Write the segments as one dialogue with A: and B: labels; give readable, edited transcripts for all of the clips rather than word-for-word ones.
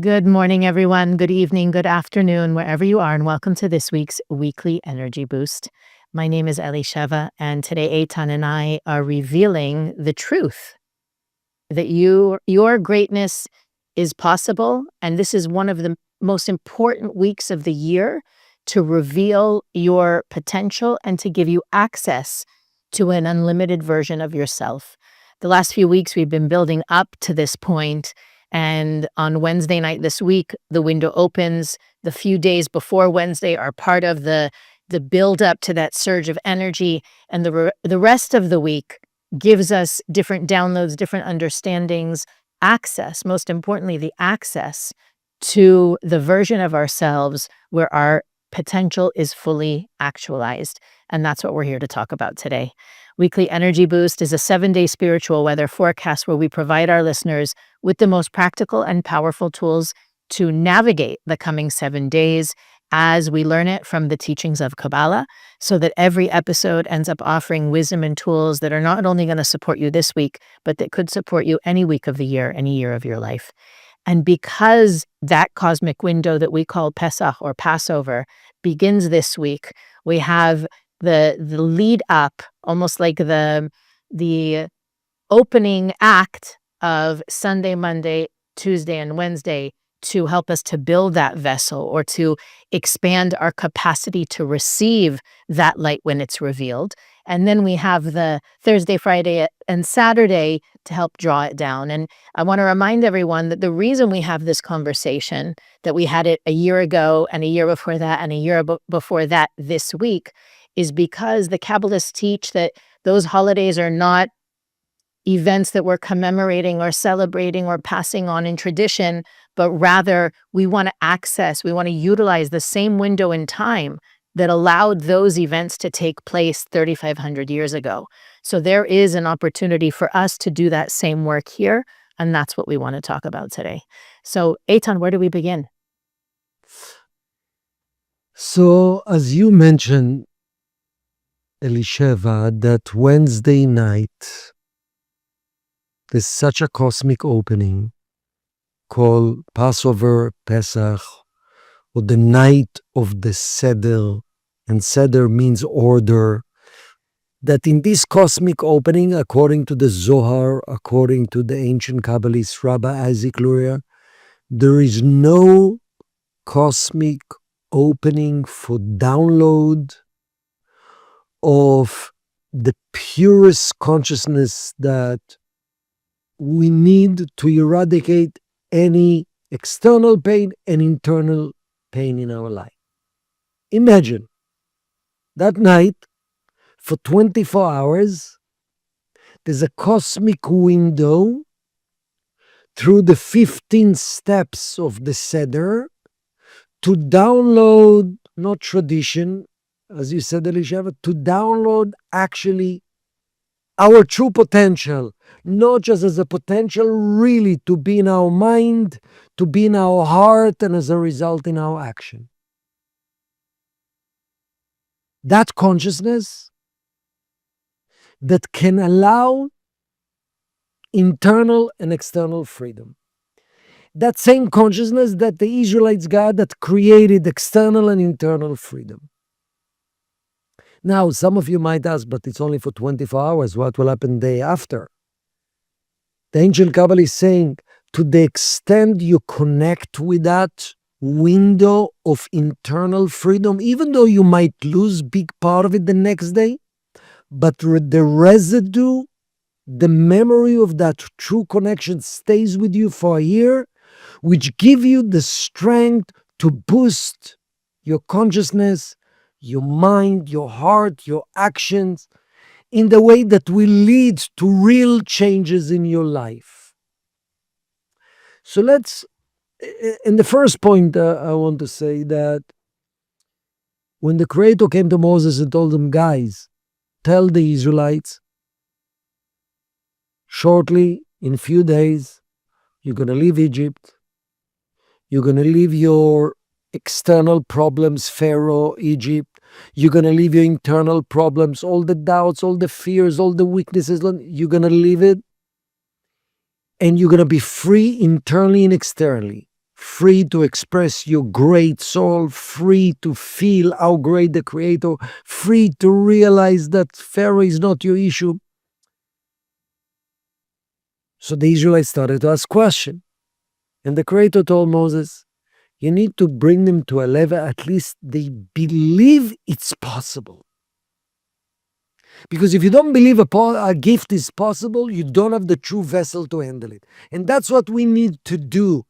A: Good morning, everyone. Good evening, good afternoon, wherever you are, and welcome to this week's weekly energy boost. My name is Elisheva, and today Eitan and I are revealing the truth that your greatness is possible, and this is one of the most important weeks of the year to reveal your potential and to give you access to an unlimited version of yourself. The last few weeks, we've been building up to this point, and on Wednesday night this week, the window opens. The few days before Wednesday are part of the build up to that surge of energy, and the rest of the week gives us different downloads, different understandings, access, most importantly, the access to the version of ourselves where our potential is fully actualized. And that's what we're here to talk about today. Weekly Energy Boost is a 7-day spiritual weather forecast where we provide our listeners with the most practical and powerful tools to navigate the coming 7 days as we learn it from the teachings of Kabbalah, so that every episode ends up offering wisdom and tools that are not only going to support you this week, but that could support you any week of the year, any year of your life. And because that cosmic window that we call Pesach or Passover begins this week, we have the lead up, almost like the opening act of Sunday, Monday, Tuesday, and Wednesday to help us to build that vessel or to expand our capacity to receive that light when it's revealed. And then we have the Thursday, Friday, and Saturday to help draw it down. And I want to remind everyone that the reason we have this conversation, that we had it a year ago and a year before that and a year before that this week, is because the Kabbalists teach that those holidays are not events that we're commemorating or celebrating or passing on in tradition, but rather we want to utilize the same window in time that allowed those events to take place 3,500 years ago. So there is an opportunity for us to do that same work here, and that's what we want to talk about today. So Eitan, where do we begin?
B: So as you mentioned, Elisheva, that Wednesday night, there's such a cosmic opening called Passover, Pesach, or the night of the Seder, and Seder means order, that in this cosmic opening, according to the Zohar, according to the ancient Kabbalist Rabbi Isaac Luria, there is no cosmic opening for download of the purest consciousness that we need to eradicate any external pain and internal pain in our life. Imagine that night for 24 hours, there's a cosmic window through the 15 steps of the Seder to download, not tradition, as you said, Elisheva, to download actually our true potential, not just as a potential really to be in our mind, to be in our heart, and as a result in our action. That consciousness that can allow internal and external freedom. That same consciousness that the Israelites got that created external and internal freedom. Now, some of you might ask, but it's only for 24 hours. What will happen the day after? The ancient Kabbalah is saying, to the extent you connect with that window of internal freedom, even though you might lose big part of it the next day, but the residue, the memory of that true connection stays with you for a year, which give you the strength to boost your consciousness, your mind, your heart, your actions, in the way that will lead to real changes in your life. So in the first point, I want to say that when the Creator came to Moses and told him, guys, tell the Israelites, shortly, in a few days, you're going to leave Egypt, you're going to leave your external problems, Pharaoh, Egypt. You're going to leave your internal problems, all the doubts, all the fears, all the weaknesses. You're going to leave it. And you're going to be free internally and externally. free to express your great soul, free to feel how great the Creator, free to realize that Pharaoh is not your issue. So the Israelites started to ask questions. And the Creator told Moses, you need to bring them to a level at least they believe it's possible. Because if you don't believe a gift is possible, you don't have the true vessel to handle it. And that's what we need to do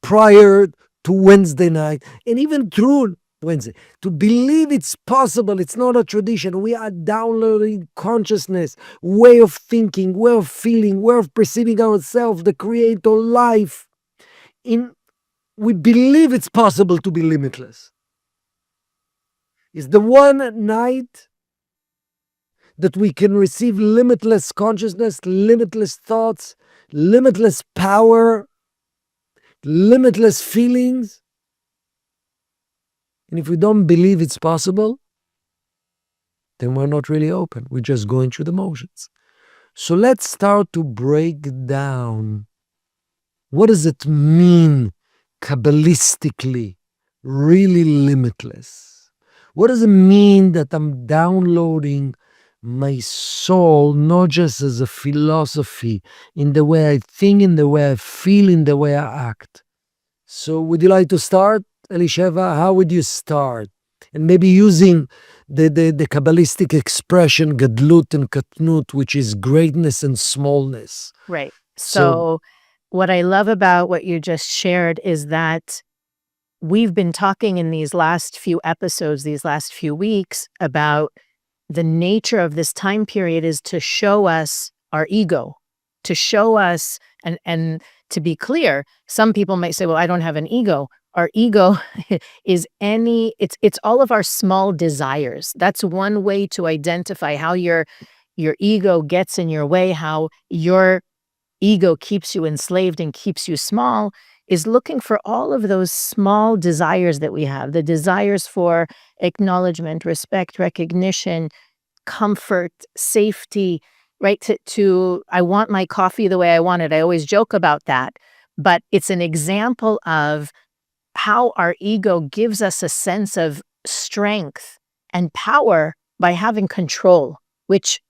B: prior to Wednesday night and even through Wednesday. To believe it's possible, it's not a tradition. We are downloading consciousness, way of thinking, way of feeling, way of perceiving ourselves, the Creator life. We believe it's possible to be limitless. It's the one night that we can receive limitless consciousness, limitless thoughts, limitless power, limitless feelings. And if we don't believe it's possible, then we're not really open. We're just going through the motions. So let's start to break down what does it mean Kabbalistically, really limitless? What does it mean that I'm downloading my soul, not just as a philosophy, in the way I think, in the way I feel, in the way I act? So would you like to start, Elisheva? How would you start? And maybe using the Kabbalistic expression, gadlut and katnut, which is greatness and smallness.
A: Right. So what I love about what you just shared is that we've been talking in these last few episodes, these last few weeks, about the nature of this time period is to show us our ego, to show us, and to be clear, some people might say, well, I don't have an ego. Our ego is it's all of our small desires. That's one way to identify how your ego gets in your way, how your ego keeps you enslaved and keeps you small, is looking for all of those small desires that we have, the desires for acknowledgement, respect, recognition, comfort, safety, right? To I want my coffee the way I want it. I always joke about that, but it's an example of how our ego gives us a sense of strength and power by having control, which,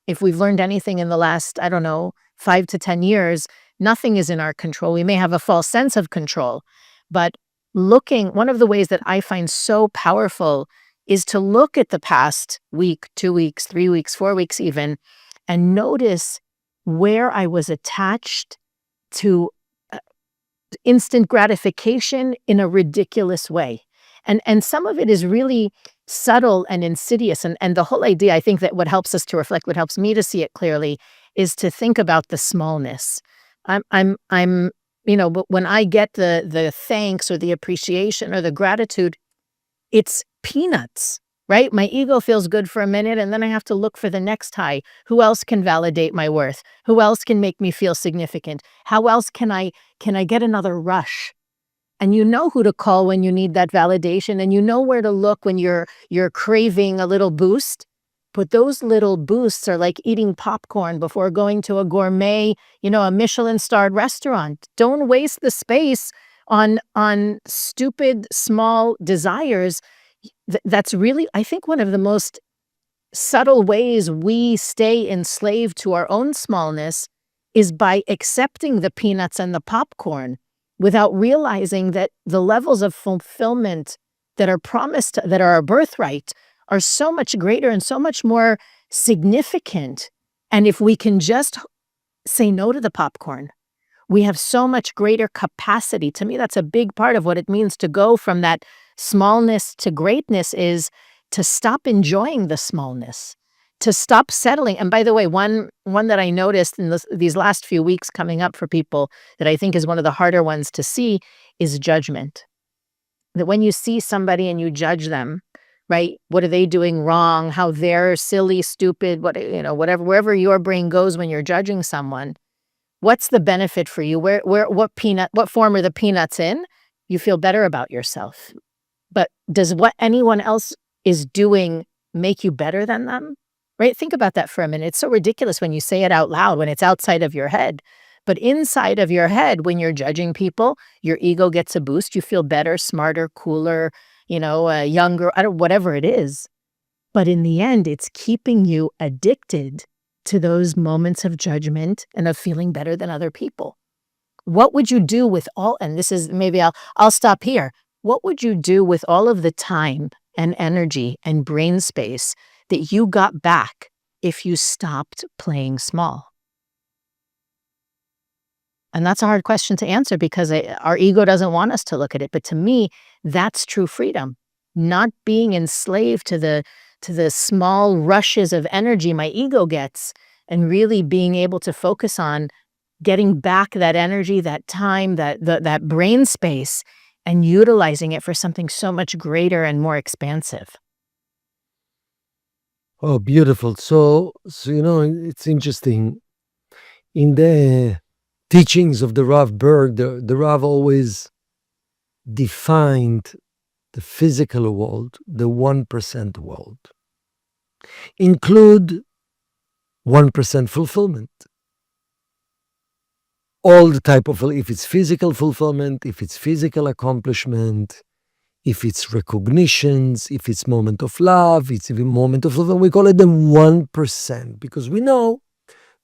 A: if we've learned anything in the last, I don't know, 5 to 10 years, nothing is in our control. We may have a false sense of control, but one of the ways that I find so powerful is to look at the past week, 2 weeks, 3 weeks, 4 weeks even, and notice where I was attached to instant gratification in a ridiculous way. And some of it is really subtle and insidious. And the whole idea, I think that what helps us to reflect, what helps me to see it clearly, is to think about the smallness. But when I get the thanks or the appreciation or the gratitude, it's peanuts, right? My ego feels good for a minute, and then I have to look for the next high. Who else can validate my worth? Who else can make me feel significant? How else can I get another rush? And you know who to call when you need that validation, and you know where to look when you're craving a little boost. But those little boosts are like eating popcorn before going to a gourmet, a Michelin-starred restaurant. Don't waste the space on stupid small desires. That's really, I think, one of the most subtle ways we stay enslaved to our own smallness is by accepting the peanuts and the popcorn without realizing that the levels of fulfillment that are promised, that are our birthright, are so much greater and so much more significant. And if we can just say no to the popcorn, we have so much greater capacity. To me, that's a big part of what it means to go from that smallness to greatness, is to stop enjoying the smallness, to stop settling. And by the way, one that I noticed in these last few weeks coming up for people that I think is one of the harder ones to see is judgment. That when you see somebody and you judge them, right? What are they doing wrong? How they're silly, stupid, whatever, wherever your brain goes when you're judging someone, what's the benefit for you? What form are the peanuts in? You feel better about yourself. But does what anyone else is doing make you better than them? Right? Think about that for a minute. It's so ridiculous when you say it out loud, when it's outside of your head. But inside of your head, when you're judging people, your ego gets a boost. You feel better, smarter, cooler, younger, I don't whatever it is. But in the end, it's keeping you addicted to those moments of judgment and of feeling better than other people. What would you do with all and this is maybe I'll stop here. What would you do with all of the time and energy and brain space that you got back if you stopped playing small? And that's a hard question to answer because our ego doesn't want us to look at it. But to me, that's true freedom. Not being enslaved to the small rushes of energy my ego gets and really being able to focus on getting back that energy, that time, that brain space and utilizing it for something so much greater and more expansive.
B: Oh, beautiful. So it's interesting. In the teachings of the Rav Berg, the Rav always defined the physical world, the 1% world, include 1% fulfillment. All the type of, if it's physical fulfillment, if it's physical accomplishment, if it's recognitions, if it's moment of love, it's even moment of love, we call it the 1% because we know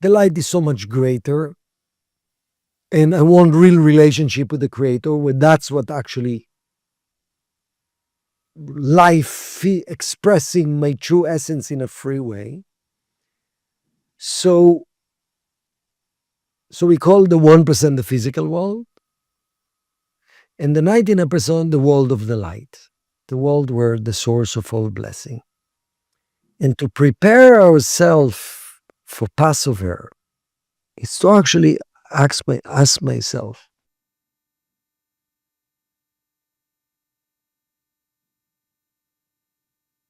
B: the light is so much greater. And I want real relationship with the creator where that's what actually life expressing my true essence in a free way. So we call the 1% the physical world and the 99% the world of the light, the world where the source of all blessing. And to prepare ourselves for Passover is to actually ask myself,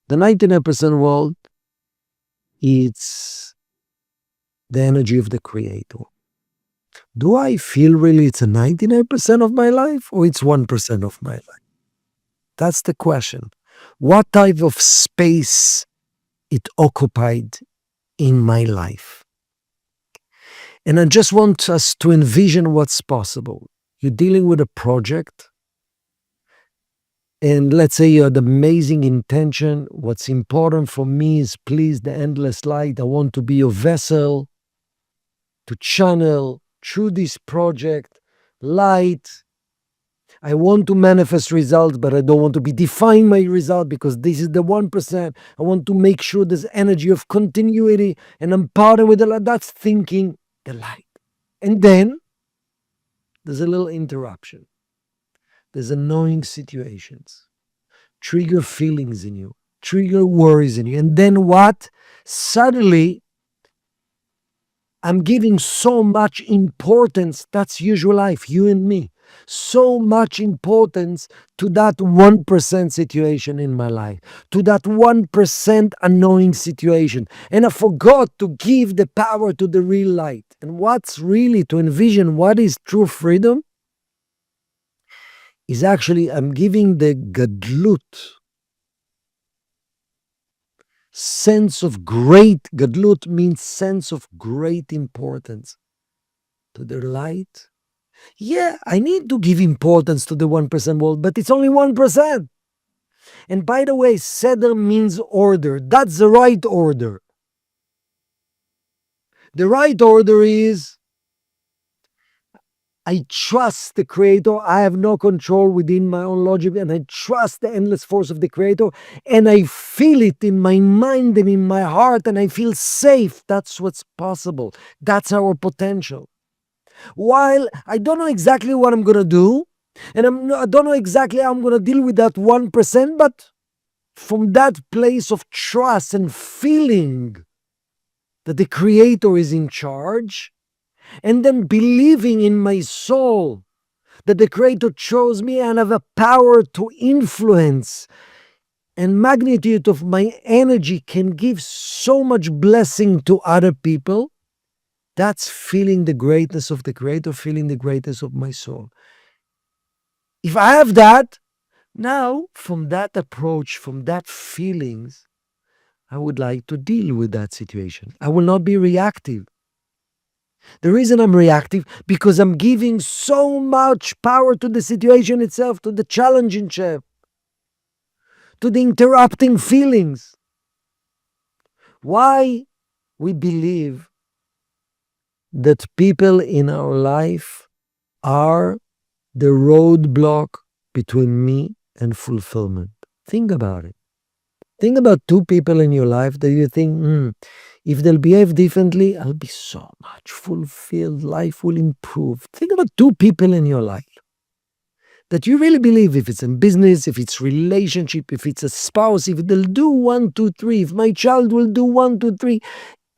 B: the 99% world, it's the energy of the creator. Do I feel really it's a 99% of my life or it's 1% of my life? That's the question. What type of space it occupied in my life? And I just want us to envision what's possible. You're dealing with a project, and let's say you had amazing intention. What's important for me is please the endless light. I want to be your vessel to channel through this project light. I want to manifest results, but I don't want to be defined my result because this is the 1%. I want to make sure there's energy of continuity and I'm partnered with the light. That's thinking the light. And then there's a little interruption. There's annoying situations, trigger feelings in you, trigger worries in you. And then what? Suddenly, I'm giving so much importance. That's usual life, you and me. So much importance to that 1% situation in my life, to that 1% annoying situation. And I forgot to give the power to the real light. And what's really to envision what is true freedom is actually I'm giving the gadlut, sense of great, gadlut means sense of great importance to the light. Yeah, I need to give importance to the 1% world, but it's only 1%. And by the way, seder means order. That's the right order. The right order is I trust the creator. I have no control within my own logic, and I trust the endless force of the creator, and I feel it in my mind and in my heart, and I feel safe. That's what's possible. That's our potential. While I don't know exactly what I'm going to do, and I don't know exactly how I'm going to deal with that 1%, but from that place of trust and feeling that the Creator is in charge, and then believing in my soul that the Creator chose me and have a power to influence and magnitude of my energy can give so much blessing to other people. That's feeling the greatness of the Creator, feeling the greatness of my soul. If I have that, now from that approach, from that feelings, I would like to deal with that situation. I will not be reactive. The reason I'm reactive, because I'm giving so much power to the situation itself, to the challenging chef, to the interrupting feelings. Why we believe that people in our life are the roadblock between me and fulfillment. Think about it. Think about two people in your life that you think, if they'll behave differently, I'll be so much fulfilled. Life will improve. Think about two people in your life that you really believe, if it's in business, if it's relationship, if it's a spouse, if they'll do one, two, three, if my child will do one, two, three,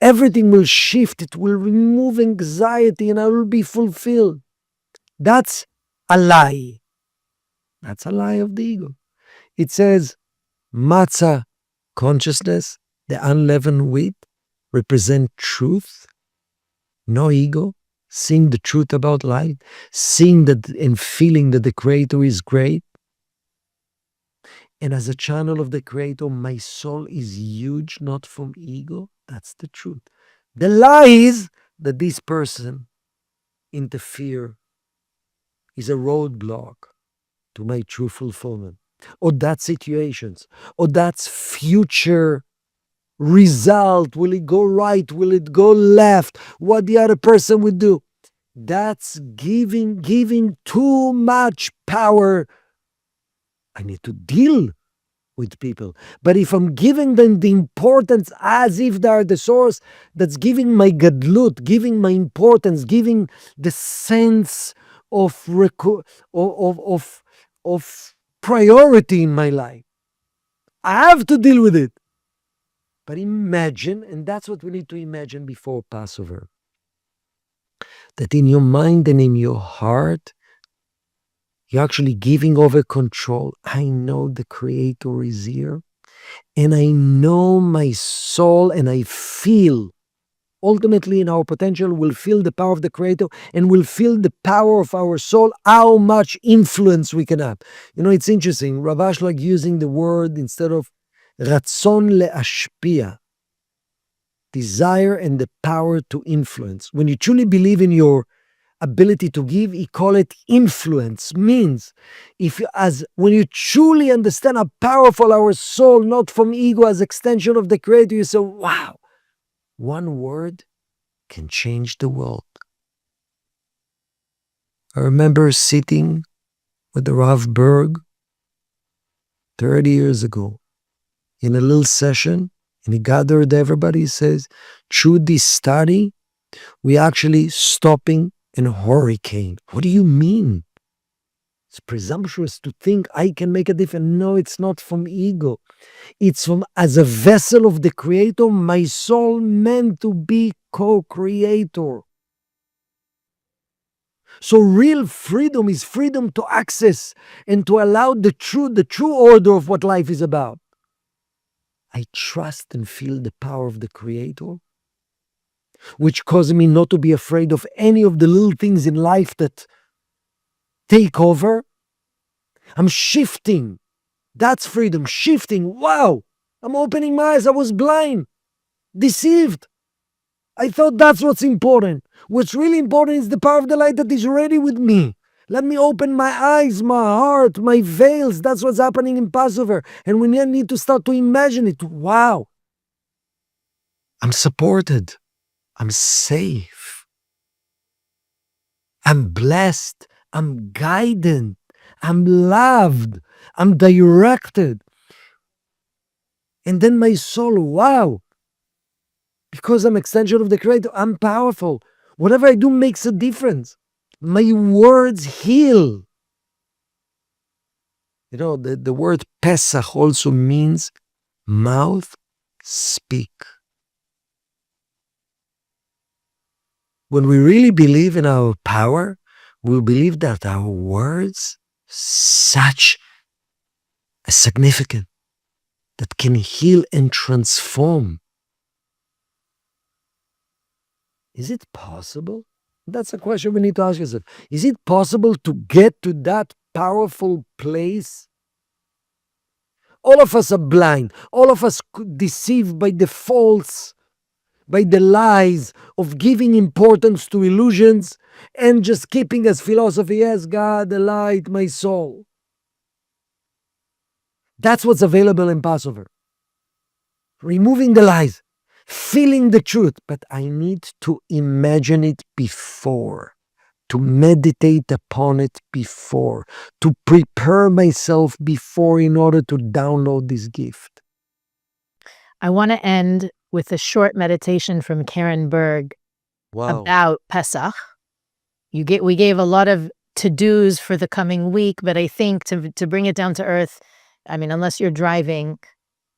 B: everything will shift. It will remove anxiety and I will be fulfilled. That's a lie. That's a lie of the ego. It says matzah consciousness, the unleavened wheat, represent truth, no ego, seeing the truth about life, seeing that and feeling that the Creator is great. And as a channel of the Creator, my soul is huge, not from ego. That's the truth. The lie is that this person interfere, is a roadblock to my true fulfillment. Or that situations, or that's future result. Will it go right? Will it go left? What the other person would do? That's giving too much power. I need to deal with people. But if I'm giving them the importance as if they are the source, that's giving my gadlut, giving my importance, giving the sense of of priority in my life. I have to deal with it. But imagine, and that's what we need to imagine before Passover, that in your mind and in your heart, you're actually giving over control. I know the Creator is here, and I know my soul, and I feel, ultimately in our potential, will feel the power of the Creator, and will feel the power of our soul, how much influence we can have. It's interesting. Rav Ashlag using the word instead of ratzon le'ashpia, desire and the power to influence. When you truly believe in your ability to give, he call it influence. Means when you truly understand how powerful our soul, not from ego, as extension of the Creator, you say, wow, one word can change the world. I remember sitting with the Rav Berg 30 years ago in a little session, and he gathered everybody. He says, through this study, we actually stopping a hurricane. What do you mean? It's presumptuous to think I can make a difference. No, it's not from ego. It's from, as a vessel of the Creator, my soul meant to be co-creator. So real freedom is freedom to access and to allow the true order of what life is about. I trust and feel the power of the Creator, which causes me not to be afraid of any of the little things in life that take over. I'm shifting. That's freedom. Shifting. Wow. I'm opening my eyes. I was blind, deceived. I thought that's what's important. What's really important is the power of the light that is ready with me. Let me open my eyes, my heart, my veils. That's what's happening in Passover. And we need to start to imagine it. Wow. I'm supported. I'm safe. I'm blessed. I'm guided. I'm loved. I'm directed. And then my soul, wow. Because I'm extension of the Creator, I'm powerful. Whatever I do makes a difference. My words heal. The word Pesach also means mouth speak. When we really believe in our power, we believe that our words such a significant that can heal and transform. Is it possible? That's a question we need to ask yourself. Is it possible to get to that powerful place? All of us are blind. All of us deceived by the false by the lies of giving importance to illusions and just keeping as philosophy, yes, God, the light, my soul. That's what's available in Passover. Removing the lies, feeling the truth, but I need to imagine it before, to meditate upon it before, to prepare myself before in order to download this gift.
A: I want to end with a short meditation from Karen Berg about Pesach. We gave a lot of to-dos for the coming week, but I think to bring it down to earth, I mean, unless you're driving,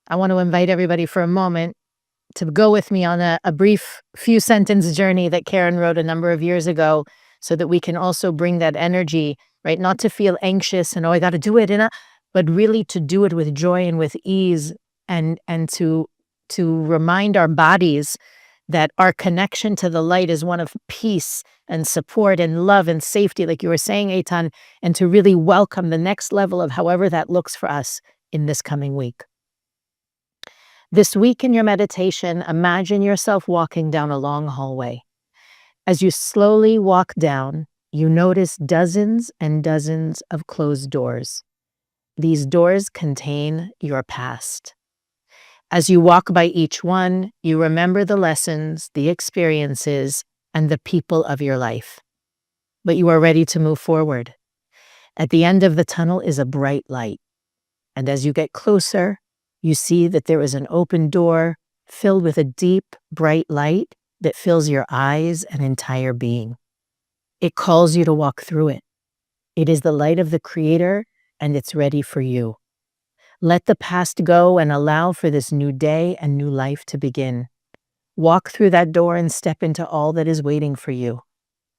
A: I want to invite everybody for a moment to go with me on a brief few sentence journey that Karen wrote a number of years ago, so that we can also bring that energy, right? Not to feel anxious and, oh, I got to do it, but really to do it with joy and with ease, and to remind our bodies that our connection to the light is one of peace and support and love and safety, like you were saying, Eitan, and to really welcome the next level of however that looks for us in this coming week. This week in your meditation, imagine yourself walking down a long hallway. As you slowly walk down, you notice dozens and dozens of closed doors. These doors contain your past. As you walk by each one, you remember the lessons, the experiences, and the people of your life. But you are ready to move forward. At the end of the tunnel is a bright light. And as you get closer, you see that there is an open door filled with a deep, bright light that fills your eyes and entire being. It calls you to walk through it. It is the light of the Creator, and it's ready for you. Let the past go and allow for this new day and new life to begin. Walk through that door and step into all that is waiting for you.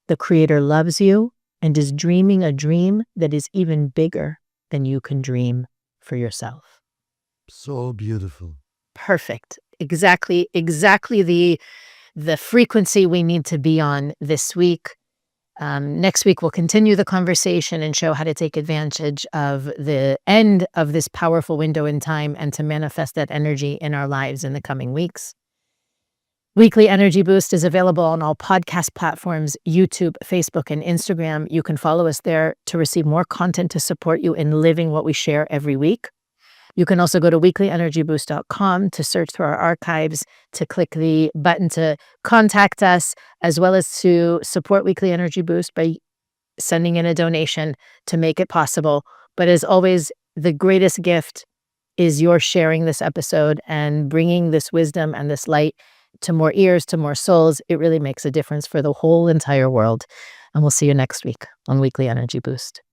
A: The Creator loves you and is dreaming a dream that is even bigger than you can dream for yourself.
B: So beautiful.
A: Perfect. Exactly the frequency we need to be on this week. Next week, we'll continue the conversation and show how to take advantage of the end of this powerful window in time and to manifest that energy in our lives in the coming weeks. Weekly Energy Boost is available on all podcast platforms, YouTube, Facebook, and Instagram. You can follow us there to receive more content to support you in living what we share every week. You can also go to weeklyenergyboost.com to search through our archives, to click the button to contact us, as well as to support Weekly Energy Boost by sending in a donation to make it possible. But as always, the greatest gift is your sharing this episode and bringing this wisdom and this light to more ears, to more souls. It really makes a difference for the whole entire world. And we'll see you next week on Weekly Energy Boost.